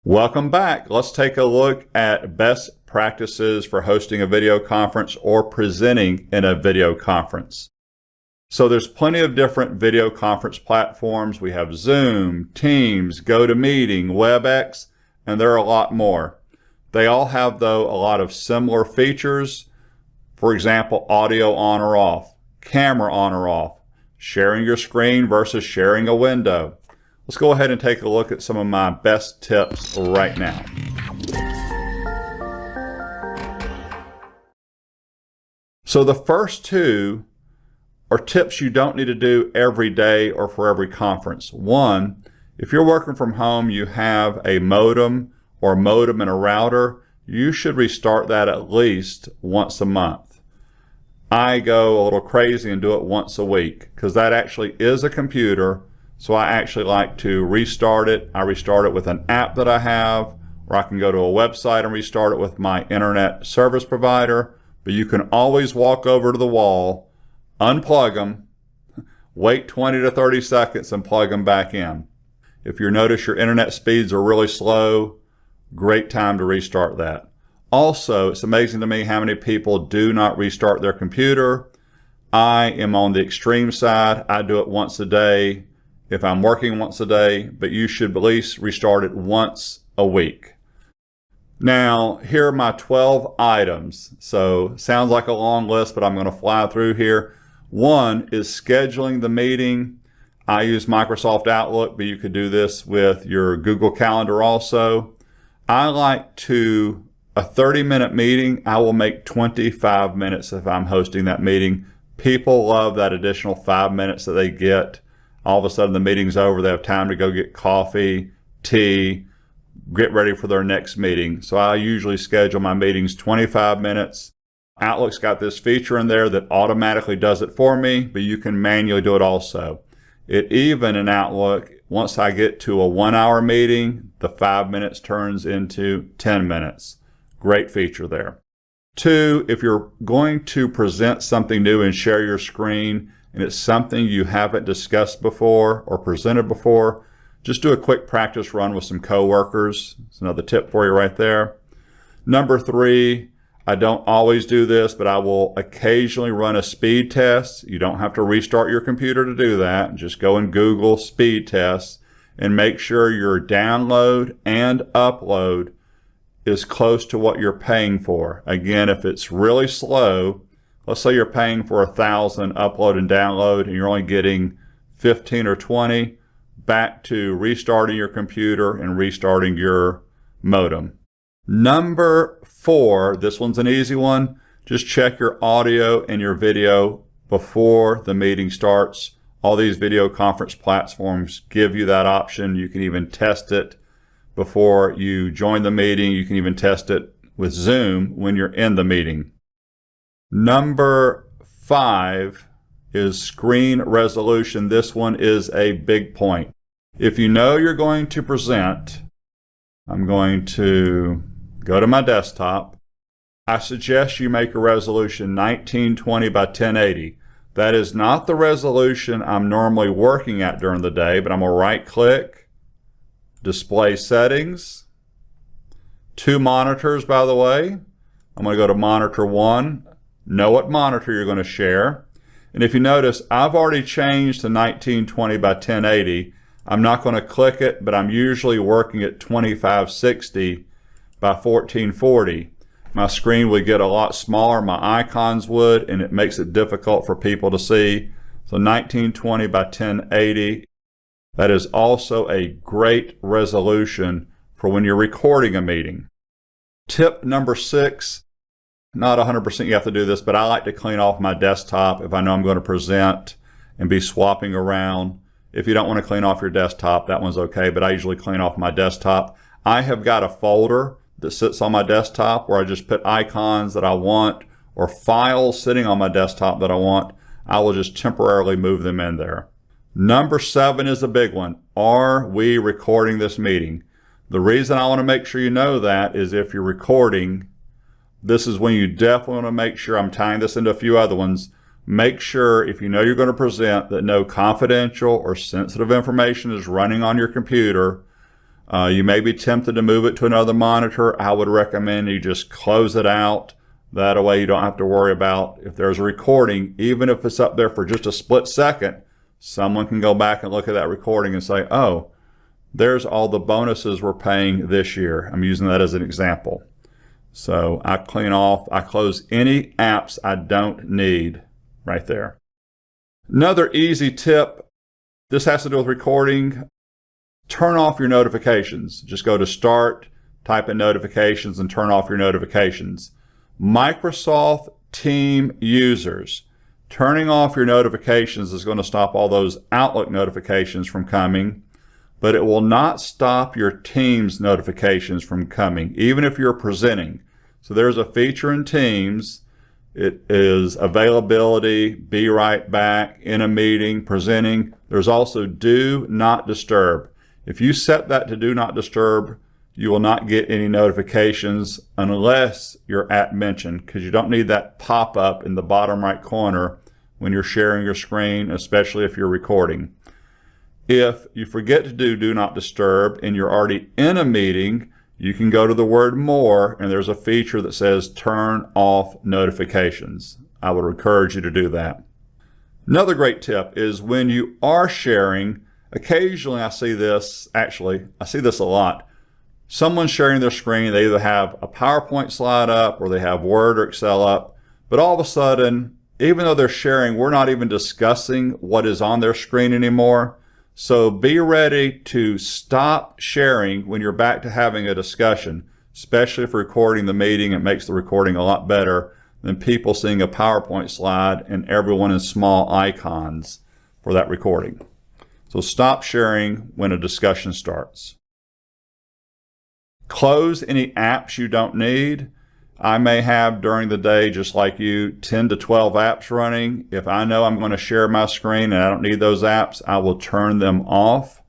Welcome back. Let's take a look at best practices for hosting a video conference or presenting in a video conference. So there's plenty of different video conference platforms. We have Zoom, Teams, GoToMeeting, WebEx, and there are a lot more. They all have, though, a lot of similar features. For example, audio on or off, camera on or off, sharing your screen versus sharing a window. Let's go ahead and take a look at some of my best tips right now. So the first two are tips you don't need to do every day or for every conference. One, if you're working from home, you have a modem and a router, you should restart that at least once a month. I go a little crazy and do it once a week because that actually is a computer. So I actually like to restart it. I restart it with an app that I have, or I can go to a website and restart it with my internet service provider. But you can always walk over to the wall, unplug them, wait 20 to 30 seconds and plug them back in. If you notice your internet speeds are really slow, great time to restart that. Also, it's amazing to me how many people do not restart their computer. I am on the extreme side. I do it once a day. If I'm working once a day, but you should at least restart it once a week. Now, here are my 12 items. So, sounds like a long list, but I'm going to fly through here. One is scheduling the meeting. I use Microsoft Outlook, but you could do this with your Google Calendar also. I like to, a 30-minute meeting, I will make 25 minutes if I'm hosting that meeting. People love that additional 5 minutes that they get. All of a sudden the meeting's over, they have time to go get coffee, tea, get ready for their next meeting. So I usually schedule my meetings 25 minutes. Outlook's got this feature in there that automatically does it for me, but you can manually do it also. It even in Outlook, once I get to a 1-hour meeting, the 5 minutes turns into 10 minutes. Great feature there. Two, if you're going to present something new and share your screen, and it's something you haven't discussed before or presented before, just do a quick practice run with some coworkers. It's another tip for you right there. Number three, I don't always do this, but I will occasionally run a speed test. You don't have to restart your computer to do that. Just go and Google speed tests and make sure your download and upload is close to what you're paying for. Again, if it's really slow, let's say you're paying for 1,000 upload and download and you're only getting 15 or 20, back to restarting your computer and restarting your modem. Number four, this one's an easy one. Just check your audio and your video before the meeting starts. All these video conference platforms give you that option. You can even test it before you join the meeting. You can even test it with Zoom when you're in the meeting. Number five is screen resolution. This one is a big point. If you know you're going to present, I'm going to go to my desktop. I suggest you make a resolution 1920 by 1080. That is not the resolution I'm normally working at during the day, but I'm going to right click, display settings, two monitors by the way. I'm going to go to monitor one. Know what monitor you're going to share. And if you notice, I've already changed to 1920 by 1080. I'm not going to click it, but I'm usually working at 2560 by 1440. My screen would get a lot smaller, my icons would, and it makes it difficult for people to see. So 1920 by 1080. That is also a great resolution for when you're recording a meeting. Tip number 6. Not 100% you have to do this, but I like to clean off my desktop if I know I'm going to present and be swapping around. If you don't want to clean off your desktop, that one's okay, but I usually clean off my desktop. I have got a folder that sits on my desktop where I just put icons that I want or files sitting on my desktop that I want. I will just temporarily move them in there. Number 7 is a big one. Are we recording this meeting? The reason I want to make sure you know that is if you're recording, this is when you definitely want to make sure, I'm tying this into a few other ones, make sure if you know you're going to present that no confidential or sensitive information is running on your computer. You may be tempted to move it to another monitor. I would recommend you just close it out. That way you don't have to worry about if there's a recording, even if it's up there for just a split second, someone can go back and look at that recording and say, oh, there's all the bonuses we're paying this year. I'm using that as an example. So I close any apps I don't need right there. Another easy tip, this has to do with recording. Turn off your notifications. Just go to Start, type in Notifications, and turn off your notifications. Microsoft Teams users, turning off your notifications is going to stop all those Outlook notifications from coming, but it will not stop your Teams notifications from coming, even if you're presenting. So there's a feature in Teams. It is availability, be right back, in a meeting, presenting. There's also do not disturb. If you set that to do not disturb, you will not get any notifications unless you're at mention, because you don't need that pop-up in the bottom right corner when you're sharing your screen, especially if you're recording. If you forget to do not disturb and you're already in a meeting, you can go to the word more, and there's a feature that says turn off notifications. I would encourage you to do that. Another great tip is when you are sharing, occasionally I see this a lot. Someone's sharing their screen, they either have a PowerPoint slide up or they have Word or Excel up, but all of a sudden, even though they're sharing, we're not even discussing what is on their screen anymore. So be ready to stop sharing when you're back to having a discussion, especially if recording the meeting. It makes the recording a lot better than people seeing a PowerPoint slide and everyone in small icons for that recording. So stop sharing when a discussion starts. Close any apps you don't need. I may have during the day, just like you, 10 to 12 apps running. If I know I'm going to share my screen and I don't need those apps, I will turn them off.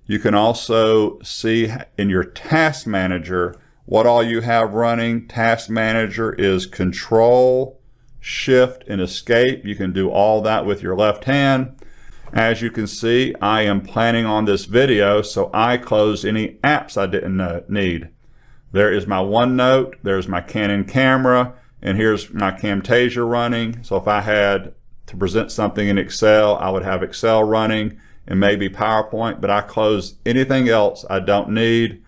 You can also see in your Task Manager what all you have running. Task Manager is Control, Shift, and Escape. You can do all that with your left hand. As you can see, I am planning on this video, so I closed any apps I didn't need. There is my OneNote, there's my Canon camera, and here's my Camtasia running. So if I had to present something in Excel, I would have Excel running and maybe PowerPoint, but I close anything else I don't need.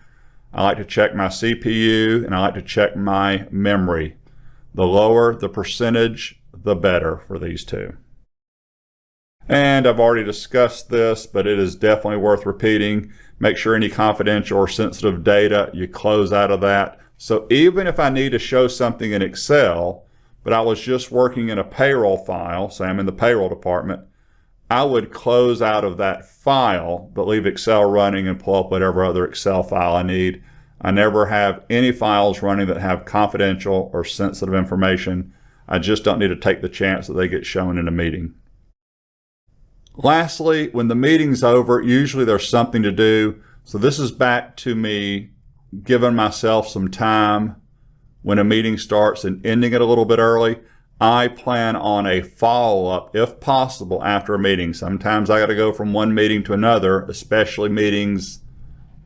I like to check my CPU and I like to check my memory. The lower the percentage, the better for these two. And I've already discussed this, but it is definitely worth repeating. Make sure any confidential or sensitive data, you close out of that. So even if I need to show something in Excel, but I was just working in a payroll file, say I'm in the payroll department, I would close out of that file, but leave Excel running and pull up whatever other Excel file I need. I never have any files running that have confidential or sensitive information. I just don't need to take the chance that they get shown in a meeting. Lastly, when the meeting's over, usually there's something to do. So this is back to me giving myself some time when a meeting starts and ending it a little bit early. I plan on a follow-up, if possible, after a meeting. Sometimes I got to go from one meeting to another, especially meetings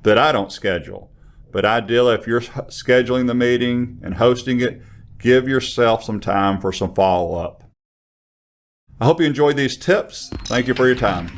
that I don't schedule. But ideally, if you're scheduling the meeting and hosting it, give yourself some time for some follow-up. I hope you enjoyed these tips. Thank you for your time.